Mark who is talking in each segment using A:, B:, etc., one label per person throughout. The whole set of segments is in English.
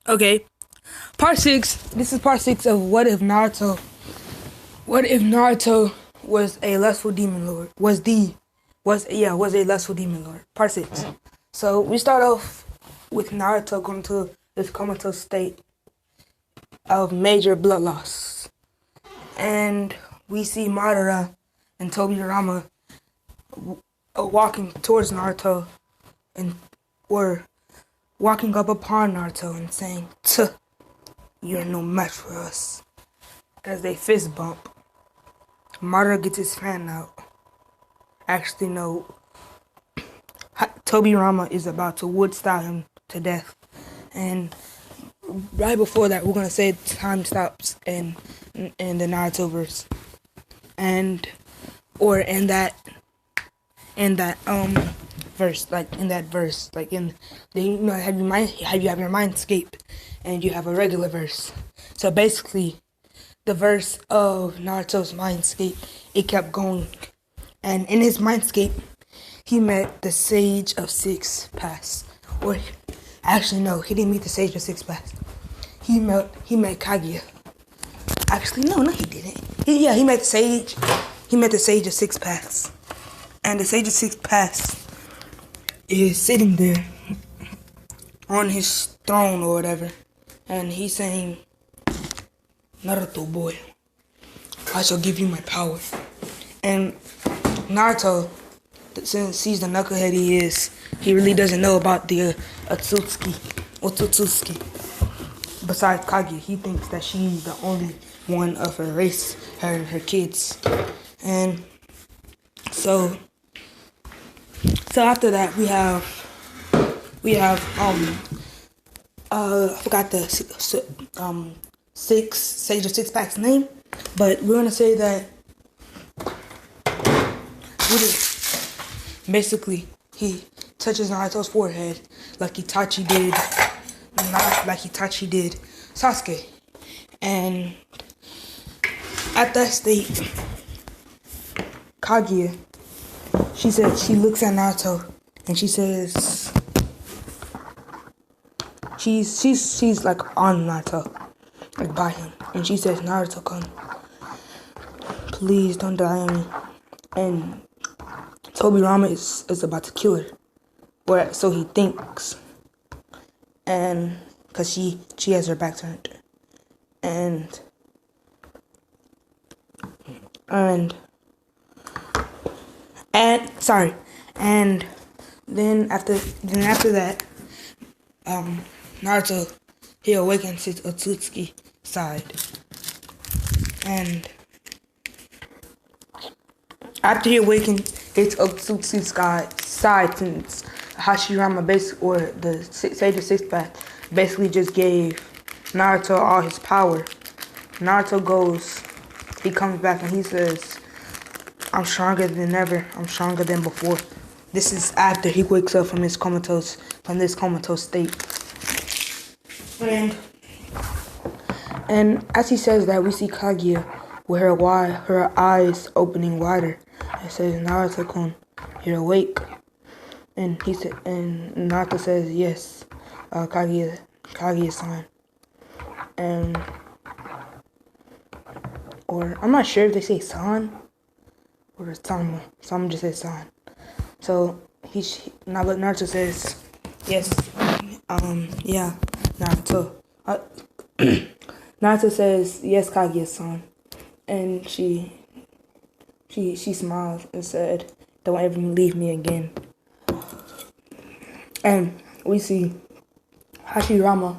A: Okay, part six. This is part six of what if Naruto. What if Naruto was a lustful demon lord? Was a lustful demon lord? Part six. So we start off with Naruto going to this comatose state of major blood loss, and we see Madara and Tobirama walking towards Naruto, and were walking up upon Naruto and saying, "Tuh, you're no match for us." As they fist bump, Madara gets his fan out. Actually, no. Tobirama is about to wood style him to death, and right before that, we're gonna say time stops in the Naruto verse, and or in that verse, like in that verse, like in the you have your mindscape, and you have a regular verse. So basically, the verse of Naruto's mindscape, it kept going, and in his mindscape, he met the Sage of Six Paths. Or actually, no, he didn't meet the Sage of Six Paths. He met Kaguya. Actually, no, he didn't. He met the Sage. He met the Sage of Six Paths, and the Sage of Six Paths is sitting there on his throne or whatever, and he's saying, "Naruto boy, I shall give you my power." And Naruto, since he's the knucklehead he is, he really doesn't know about the Otsutsuki. Besides Kaguya, he thinks that she's the only one of her race, her kids. And so after that we have I forgot the Sage of Six Pack's name, but we're gonna say that basically he touches Naruto's forehead like Itachi did Sasuke, and at that state, Kaguya, she looks at Naruto and she says, she's like on Naruto, like by him, and she says, "Naruto-kun, please don't die on me." And Tobirama is about to kill her, or so he thinks, and because she has her back turned, and then after that, Naruto, he awakens his Otsutsuki side, and after he awakens his Otsutsuki side, since Hashirama or the Sage of Six Paths basically just gave Naruto all his power, Naruto he comes back and he says, "I'm stronger than ever. I'm stronger than before." This is after he wakes up from this comatose state. And as he says that, we see Kaguya with her eyes opening wider. It says, "Naruto-kun, you're awake." And Naruto says, "Yes, Kaguya-san." And or I'm not sure if they say san or sama. Some just say san. So Naruto says, "Yes, yeah, Naruto." Naruto says, "Yes, Kaguya-san," and she smiled and said, "Don't ever leave me again." And we see Tobirama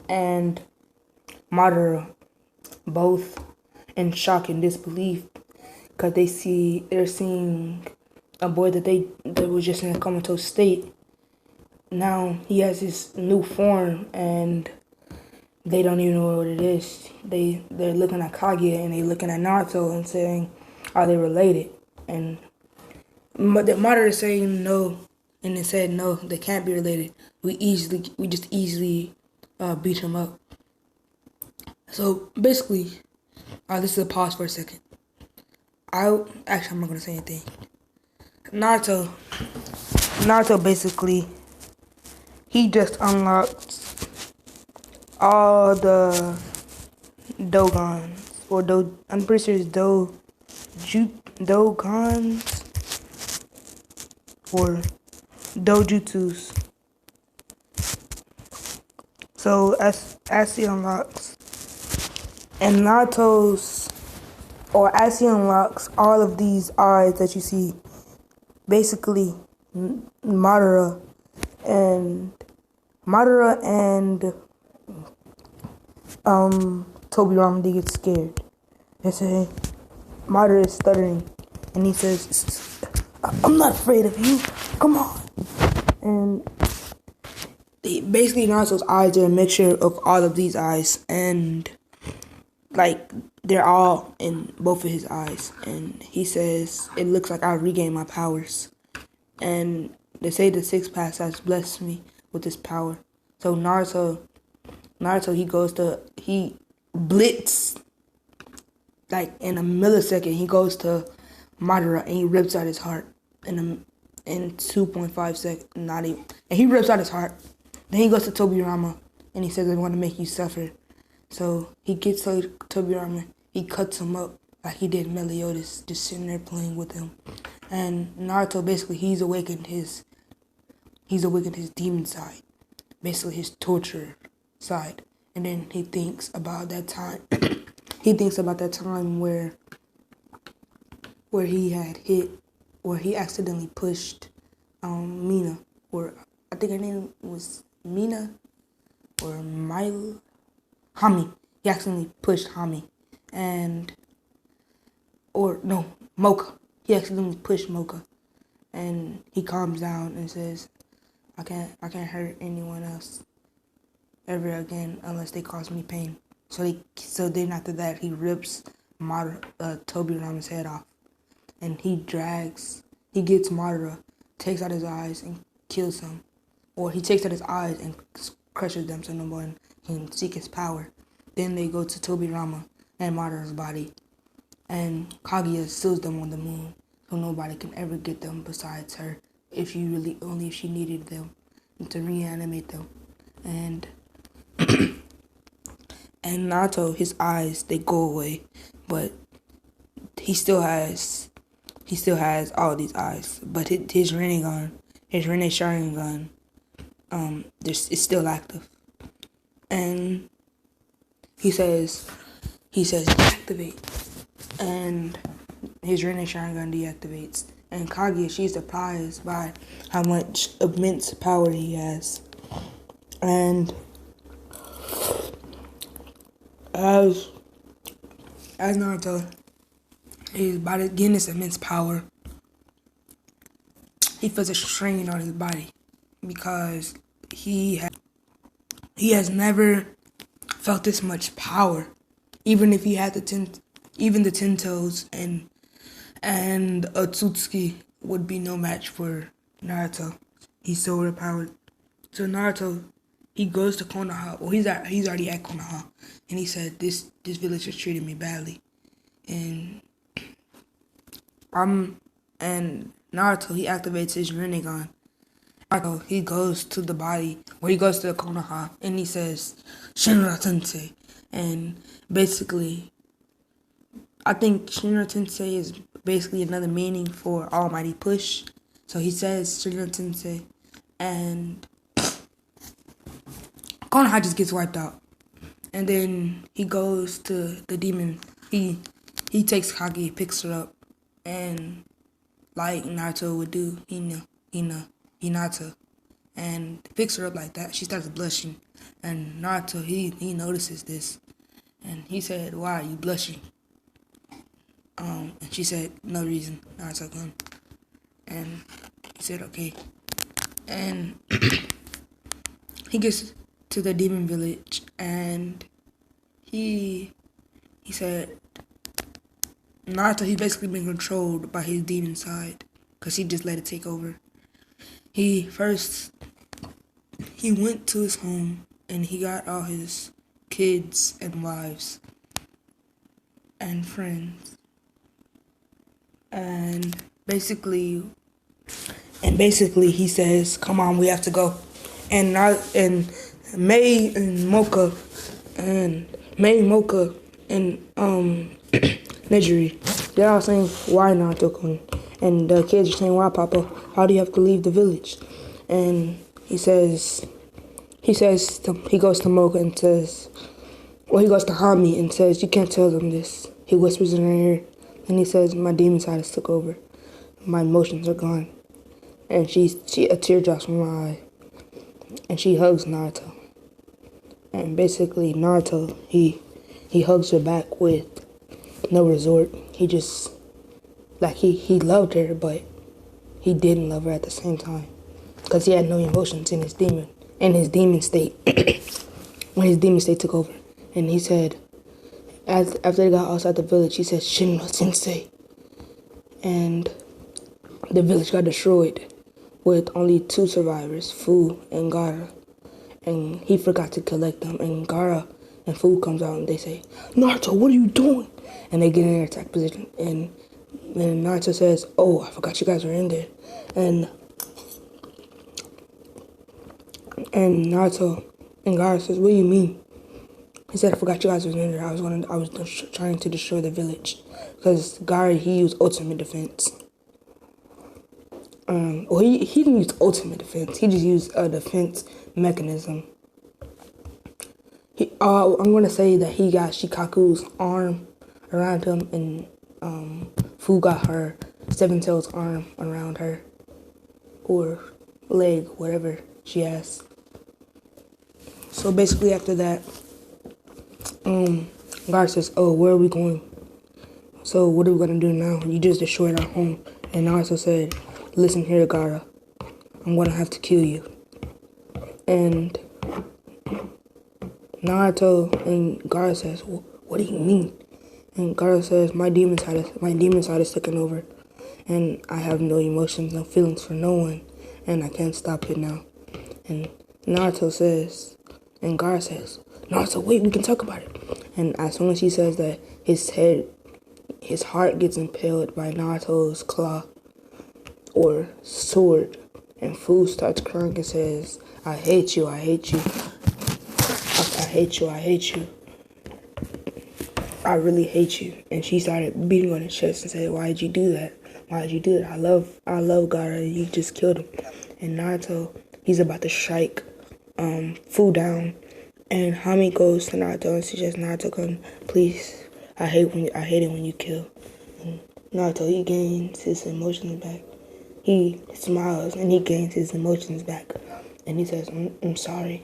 A: and Madara both in shock and disbelief, because they're seeing a boy that was just in a comatose state. Now he has his new form, and they don't even know what it is. They're looking at Kaguya and they're looking at Naruto and saying, "Are they related?" And Madara is saying no, and they said no, they can't be related. We just easily beat him up. So basically, this is a pause for a second. I'm not gonna say anything. Naruto basically he just unlocked all the Dogons or I'm pretty sure it's Dogons or Dojutsus. So as he unlocks and as he unlocks all of these eyes that you see, basically Madara and Tobirama, they get scared. They say Madara is stuttering, and he says, "I'm not afraid of you. Come on." And basically Naruto's eyes are a mixture of all of these eyes, and like they're all in both of his eyes. And he says, "It looks like I regained my powers." And they say the sixth path has blessed me with this power. So Naruto, he blitz, like in a millisecond, he goes to Madara and he rips out his heart in 2.5 seconds, not even, and he rips out his heart. Then he goes to Tobirama and he says, "I want to make you suffer." So he gets to Tobirama, he cuts him up like he did Meliodas, just sitting there playing with him. And Naruto, basically, he's awakened his demon side, basically his torture side. And then he thinks about that time. He thinks about that time where he accidentally pushed Mina, or I think her name was Mina or Hami. He accidentally pushed Hami, Mocha. He accidentally pushed Mocha, and he calms down and says, I can't hurt anyone else ever again unless they cause me pain." So then after that, he rips Tobirama's head off, and he gets Madara, takes out his eyes and kills him, or he takes out his eyes and crushes them so no one can seek his power. Then they go to Tobirama and Madara's body, and Kaguya seals them on the moon, so nobody can ever get them besides her, only if she needed them to reanimate them. And and Naruto, his eyes, they go away, but he still has all these eyes, but his Rinnegan, his Rinne Sharingan, it's still active. And he says deactivate, and his Rinne Sharingan deactivates. And Kaguya, she's surprised by how much immense power he has. And as Naruto is about to gain this immense power, he feels a strain on his body because he has never felt this much power. Even if he had the 10 toes and Otsutsuki would be no match for Naruto. He's so overpowered. So Naruto, he goes to Konoha. Well, he's already at Konoha, and he said, "This village has treated me badly," and Naruto, he activates his Rinnegan. Naruto, he goes to the body, he goes to Konoha, and he says, "Shinra Tensei," and basically, I think Shinra Tensei is basically another meaning for Almighty Push. So he says Shinra Tensei, and Konoha just gets wiped out. And then he goes to the demon. He takes Kage, picks her up, and like Naruto would do, Hinata, and picks her up like that. She starts blushing, and Naruto, he notices this, and he said, "Why are you blushing?" And she said, "No reason." Naruto-kun. And he said, "Okay." And he gets to the demon village, and he said, Naruto, he's basically been controlled by his demon side, because he just let it take over. He went to his home, and he got all his kids and wives and friends. And basically he says, "Come on, we have to go." and May and Mocha and Mocha and Nejiri. They're all saying, "Why Naruto-kun?" And the kids are saying, "Why, Papa? How do you have to leave the village?" And he goes to Mocha and says, he goes to Hami and says, "You can't tell them this." He whispers in her ear, and he says, "My demon side has took over. My emotions are gone." And a tear drops from her eye, and she hugs Naruto. And basically, Naruto, he hugs her back with no resort. He just, he loved her, but he didn't love her at the same time. Because he had no emotions in his demon state, when his demon state took over. And he said, after they got outside the village, he said, "Shinra Sensei." And the village got destroyed with only 2 survivors, Fu and Gaara. And he forgot to collect them. And Gaara and Fu comes out and they say, "Naruto, what are you doing?" And they get in their attack position. And then Naruto says, "Oh, I forgot you guys were in there." And Naruto and Gaara says, "What do you mean?" He said, "I forgot you guys were in there. I was trying to destroy the village." Because Gaara, he used ultimate defense. He didn't use ultimate defense. He just used a defense mechanism. I'm gonna say that he got Shikaku's arm around him, and Fu got her Seven Tails arm around her, or leg, whatever she has. So basically, after that, Gaara says, "Oh, where are we going? So what are we gonna do now? You just destroyed our home." And Naruto said, "Listen here, Gaara. I'm gonna have to kill you." And Naruto and Gaara says, "What do you mean?" And Gaara says, my demon side is taken over, and I have no emotions, no feelings for no one, and I can't stop it now." And Naruto says, and Gaara says, "Naruto, wait, we can talk about it." And as soon as he says that, his heart gets impaled by Naruto's claw or sword, and Fu starts crying and says, "I hate you, I hate you. I hate you, I hate you. I really hate you." And she started beating on his chest and said, "Why did you do that? Why did you do that? I love Gaara. You just killed him." And Naruto, he's about to strike Fu down, and Hami goes to Naruto and suggests, "Naruto, come, please. I hate it when you kill." And Naruto, he gains his emotions back. He smiles and he gains his emotions back, and he says, I'm sorry."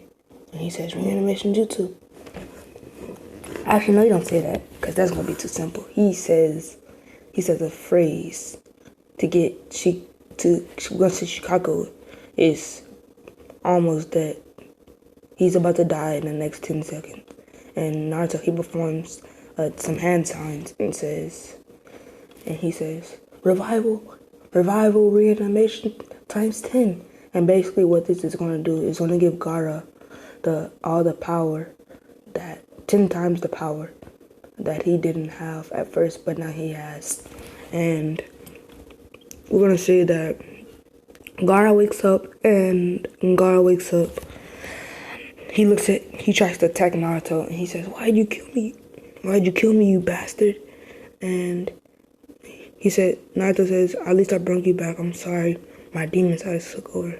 A: And he says, "Reanimation jutsu." Actually, no, you don't say that, because that's gonna be too simple. He says a phrase to go to Chicago is almost dead. He's about to die in the next 10 seconds. And Naruto, he performs some hand signs and he says, revival, reanimation times 10. And basically what this is going to do is going to give Gaara all the power, that 10 times the power that he didn't have at first, but now he has. And we're going to say that Gaara wakes up, he tries to attack Naruto, and he says, "Why'd you kill me? Why'd you kill me, you bastard?" And Naruto says, "At least I brought you back. I'm sorry. My demon side took over."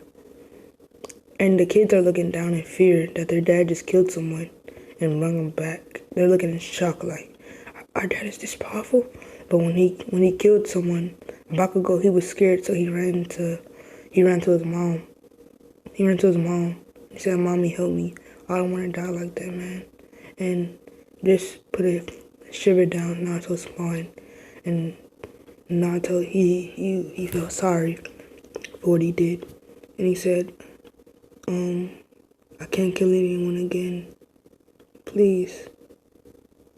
A: And the kids are looking down in fear that their dad just killed someone and brought him back. They're looking in shock, like, our dad is this powerful? But when he killed someone, Bakugo, he was scared, so he ran to his mom. He said, "Mommy, help me. I don't want to die like that, man." And this put a shiver down Naruto's spine. And Naruto, he felt sorry for what he did. And he said, "I can't kill anyone again. Please."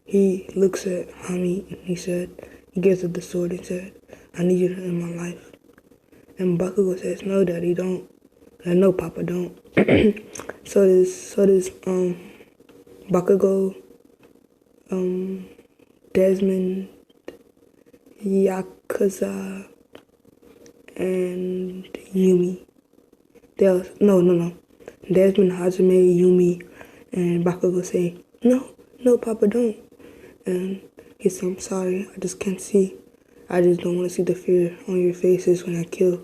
A: He looks at Hami and he gives her the sword and said, "I need you in my life." And Bakugo says, "No, Daddy, don't." And "No, Papa, don't." So does Bakugo, Desmond, Yakuza, and Yumi. Desmond, Hajime, Yumi, and Bakugo say, no, no, Papa, don't. And he said, I'm sorry, I just can't see. I just don't want to see the fear on your faces when I kill.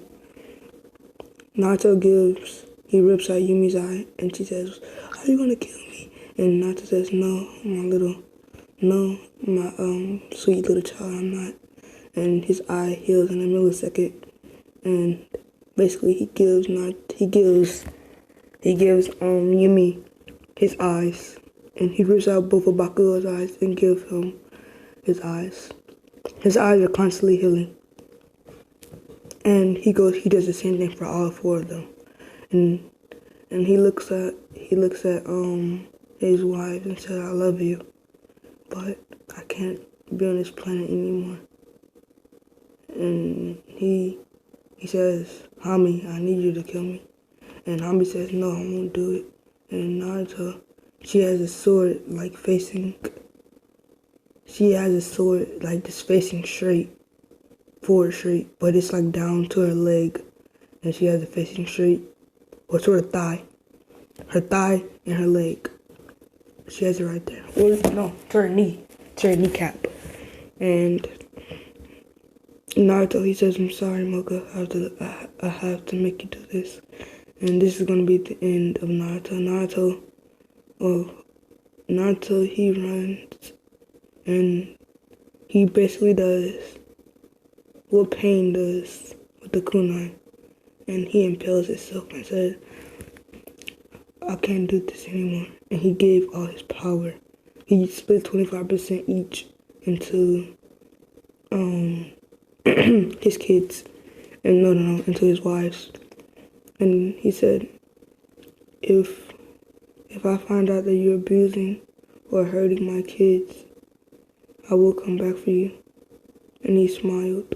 A: Naruto he rips out Yumi's eye, and she says, are you gonna kill me? And Naruto says, no, my sweet little child, I'm not. And his eye heals in a millisecond, and basically he gives Yumi his eyes, and he rips out both of Bakugo's eyes and gives him his eyes. His eyes are constantly healing. And he does the same thing for all four of them. And he looks at his wife and said, I love you, but I can't be on this planet anymore. And he says, Hami, I need you to kill me. And Hami says, no, I won't do it. And Naruto, she has a sword just facing forward straight, but it's like down to her leg. And she has it facing straight, or sort of thigh. Her thigh and her leg. She has it right there. Or no, to her kneecap. And Naruto, he says, I'm sorry, Mocha, I have to make you do this. And this is gonna be the end of Naruto. Naruto, he runs, and he basically does what Pain does with the kunai. And he impales himself and said, I can't do this anymore. And he gave all his power. He split 25% each into his kids, and into his wives. And he said, if I find out that you're abusing or hurting my kids, I will come back for you. And he smiled.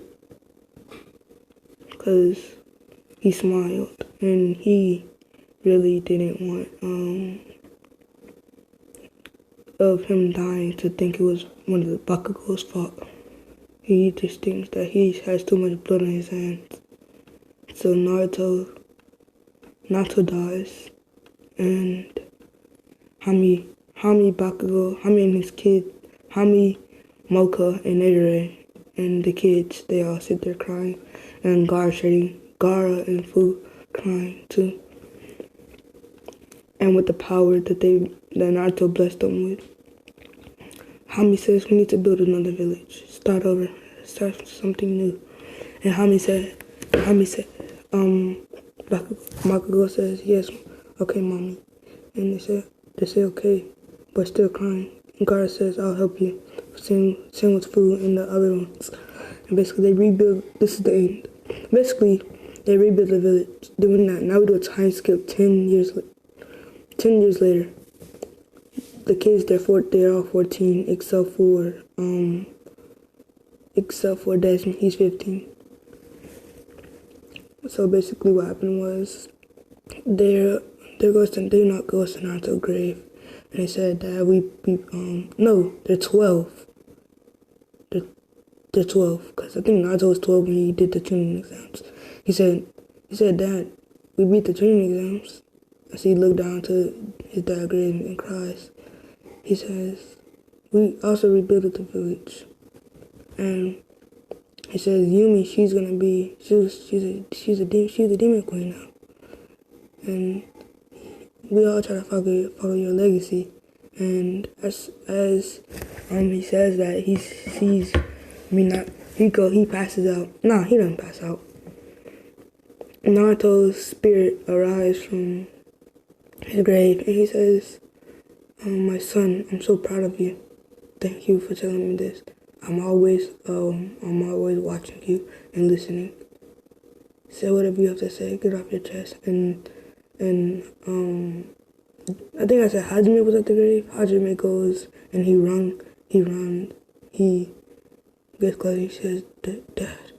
A: Because he smiled. And he really didn't want of him dying to think it was one of the Bakugo's fault. He just thinks that he has too much blood on his hands. So Naruto dies, and Hami Bakugo, Hami and his kid, Hami, Mocha, and Edere, and the kids, they all sit there crying, and Gaara and Fu crying too. And with the power that Naruto blessed them with, Hami says, we need to build another village. Start over. Start something new. And Hami said, Bakugo says, yes, okay, mommy. And they say okay, but still crying. And Gaara says, I'll help you. Same with Fu and the other ones. And basically they rebuild, this is the end. Basically, they rebuild the village. Doing that, now we do a time skip 10 years later. The kids, they're all 14 except for Desmond, he's 15. So basically what happened was they goes to Naruto's grave, and they said that they're 12. They're 12, because I think Naruto was 12 when he did the training exams. He said, Dad, we beat the training exams. As he looked down to his dad's grave and cries. He says, we also rebuilt the village. And he says, Yumi, she's a demon queen now. And we all try to follow your legacy. And as he says that, he passes out. No, he doesn't pass out. Naruto's spirit arrives from his grave, and he says, my son, I'm so proud of you. Thank you for telling me this. I'm always watching you and listening. Say whatever you have to say. Get off your chest. And I think I said Hajime was at the grave. Hajime goes and he runs. He gets close. He says, Dad,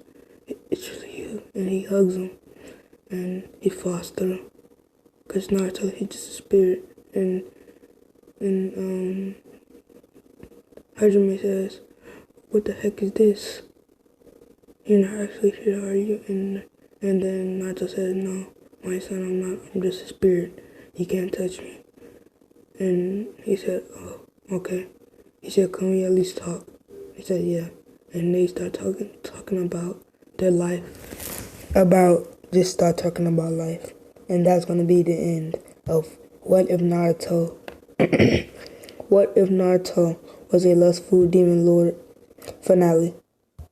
A: it's really you. And he hugs him and he falls through. Cause Naruto, he's just a spirit. And Hajime says, what the heck is this? You're not actually here, are you? And then Naruto says, no, my son, I'm not. I'm just a spirit. You can't touch me. And he said, oh, okay. He said, can we at least talk? He said, yeah. And they start talking about their life. Just start talking about life. And that's going to be the end of What If Naruto. What If Naruto Was a Lustful Demon Lord finale.